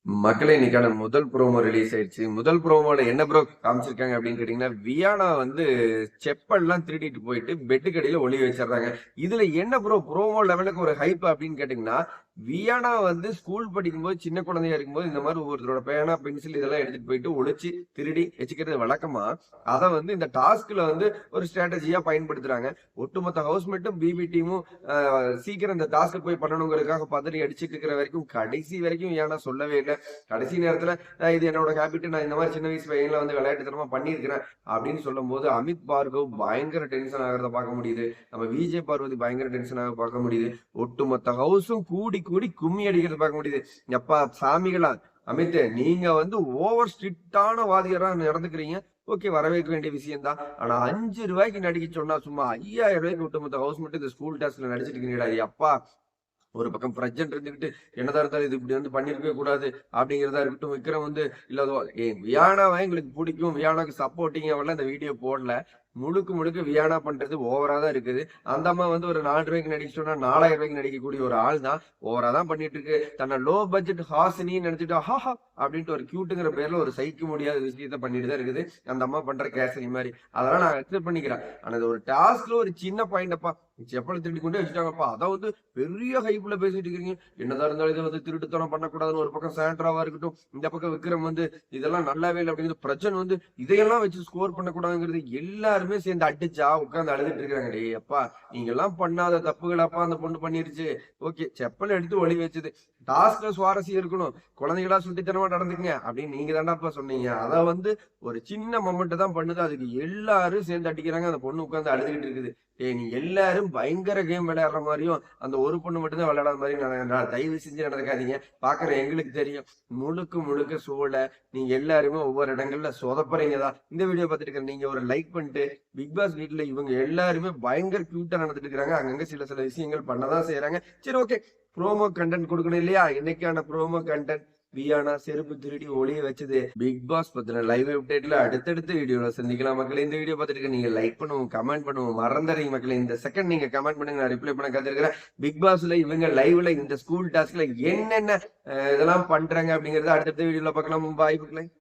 மக்களே இன்னைக்கான முதல் ப்ரோமோ ரிலீஸ் ஆயிடுச்சு. முதல் ப்ரோமோல என்ன ப்ரோ காமிச்சிருக்காங்க அப்படின்னு கேட்டீங்கன்னா, வியானா வந்து செப்பல்லாம் திருடிட்டு போயிட்டு பெட்டுக்கு அடியில ஒளிய வச்சிடுறாங்க. இதுல என்ன ப்ரோ ப்ரோமோ லெவலுக்கு ஒரு ஹைப் அப்படின்னு கேட்டீங்கன்னா, வியானா வந்து ஸ்கூல் படிக்கும்போது சின்ன குழந்தையா இருக்கும்போது இந்த மாதிரி ஒருத்தரோட பேனா, பென்சில் இதெல்லாம் எடுத்துட்டு போயிட்டு ஒளிச்சு திருடி வச்சுக்கிறது வழக்கமா. அதை வந்து இந்த டாஸ்க்ல வந்து ஒரு ஸ்ட்ராட்டஜியா பயன்படுத்துறாங்க. ஒட்டுமொத்த ஹவுஸ்மேட்டும் பிபி டீமும் சீக்கிரம் இந்த டாஸ்க் போய் பண்ணணுங்கிறதுக்காக பதறி அடிச்சுட்டு இருக்கிற வரைக்கும் கடைசி வரைக்கும் வியானா சொல்லவே இல்லை. கடைசி நேரத்துல இது என்னோட ஹேபிட், நான் இந்த மாதிரி சின்ன வயசு பையன்ல வந்து விளையாட்டுத்தனமா பண்ணியிருக்கிறேன் அப்படின்னு சொல்லும் போது அமித் பார்கவ் பயங்கர டென்ஷன் ஆகிறத பார்க்க முடியுது. நம்ம விஜய் பார்வதி பயங்கர டென்ஷன் ஆக பார்க்க முடியுது. ஒட்டுமொத்த ஹவுஸும் கூடி கூடி கும்மி அடிக்கிறத பார்க்க முடியுது. எப்பா சாமிகளா, அமித் நீங்க வந்து ஓவர் ஸ்ட்ரிக்டான வாதியரா நடந்துக்கிறீங்க. ஓகே, வரவேற்க வேண்டிய விஷயம் தான். ஆனா 5 ரூபாய்க்கு நடிக்க சொன்னா சும்மா 5000 ரூபாய்க்கு ஒட்டுமொத்த ஹவுஸ் மட்டும் இந்த ஸ்கூல் டாஸ்க்ல நடிச்சிட்டு இருக்கீங்கடா. அப்பா, ஒரு பக்கம் பிரஜன் இருந்துகிட்டு என்னதான் இருந்தாலும் இது இப்படி வந்து பண்ணிருக்கவே கூடாது அப்படிங்கிறதா இருக்கட்டும். விக்ரம் வந்து இல்ல வியானாவை எங்களுக்கு பிடிக்கும், வியானாக்கு சப்போர்ட்டிங் அவெல்லாம் இந்த வீடியோ போடல. முழுக்க முழுக்க வியானா பண்றது ஓவரா தான் இருக்குது. அந்த அம்மா வந்து ஒரு 4 ரூபாய்க்கு நடிச்சோம்னா 4000 ரூபாய்க்கு நடிக்கக்கூடிய ஒரு ஆள் தான். ஓவரா தான் பண்ணிட்டு இருக்கு. தன்னை லோ பட்ஜெட் ஹாசினின்னு நினைச்சிட்டு ஹாஹா அப்படின்ட்டு ஒரு கியூட்டுங்கிற பேர்ல ஒரு சகிக்க முடியாத விஷயத்த பண்ணிட்டு தான் இருக்குது அந்த அம்மா பண்ற கேசரி மாதிரி. அதெல்லாம் நான் அக்செப்ட் பண்ணிக்கிறேன். ஆனா இது ஒரு டாஸ்க்ல ஒரு சின்ன பாயிண்டப்பா, செப்பல் திருடி கொண்டே வச்சுட்டாங்கப்பா, அதை வந்து பெரிய ஹைப்ல பேசிட்டு இருக்கீங்க. என்னதான் இருந்தாலும் இதை வந்து திருட்டுத்தனம் பண்ணக்கூடாதுன்னு ஒரு பக்கம் சாண்ட்ராவா இருக்கட்டும், இந்த பக்கம் விக்ரம் வந்து இதெல்லாம் நல்லாவே இல்லை அப்படிங்கிறது, பிரச்சனை வந்து இதையெல்லாம் வச்சு ஸ்கோர் பண்ணக்கூடாதுங்கிறது, எல்லாருமே சேர்ந்து அடிச்சா உட்காந்து அழுதுட்டு இருக்காங்க. டே அப்பா, நீங்க எல்லாம் பண்ணாத தப்புகளப்பா அந்த பொண்ணு பண்ணிருச்சு. ஓகே, செப்பல் எடுத்து ஒளி வச்சது. டாஸ்க்ல சுவாரஸ்யம் இருக்கணும், குழந்தைகளா சுட்டித்தனமா நடந்துக்குங்க அப்படின்னு நீங்க தாண்டாப்பா சொன்னீங்க. அதை வந்து ஒரு சின்ன மொமெண்ட் தான் பண்ணுது, அதுக்கு எல்லாரும் சேர்ந்து அடிக்கிறாங்க. அந்த பொண்ணு உட்காந்து அழுதுகிட்டு இருக்குது. நீ எல்லாரும் பயங்கர கேம் விளையாடுற மாதிரியும் அந்த ஒரு பொண்ணு மட்டும்தான் விளையாடாத மாதிரியும் தயவு செஞ்சு நடக்காதீங்க. பாக்குற எங்களுக்கு தெரியும், முழுக்க முழுக்க சோழ நீங்க எல்லாருமே ஒவ்வொரு இடங்கள்ல சொதப்புறீங்க தான். இந்த வீடியோ பார்த்துட்டு இருக்க நீங்க ஒரு லைக் பண்ணிட்டு, பிக் பாஸ் வீட்டுல இவங்க எல்லாருமே பயங்கர கியூட்டா நடந்துட்டு இருக்காங்க. அங்கங்க சில சில விஷயங்கள் பண்ணதான் செய்யறாங்க. சரி, ஓகே, ப்ரோமோ கண்டென்ட் கொடுக்கணும் இல்லையா? இன்னைக்கான ப்ரோமோ கண்டென்ட், வியானா செருப்பு திருடி ஒளிய வச்சது. பிக் பாஸ் பத்தின லைவ் அப்டேட்ல அடுத்தடுத்த வீடியோல சந்திக்கலாம் மக்களே. இந்த வீடியோ பார்த்துட்டு நீங்க லைக் பண்ணுவோம், கமெண்ட் பண்ணுவோம், மறந்துறீங்க மக்களே. இந்த செகண்ட் நீங்க கமெண்ட் பண்ணுங்க, நான் ரிப்ளை பண்ண காத்திருக்கிறேன். பிக் பாஸ்ல இவங்க லைவ்ல இந்த ஸ்கூல் டாஸ்க்ல என்னென்ன இதெல்லாம் பண்றாங்க அப்படிங்கறத அடுத்தடுத்த வீடியோல பார்க்கலாம். பாய் மக்களே.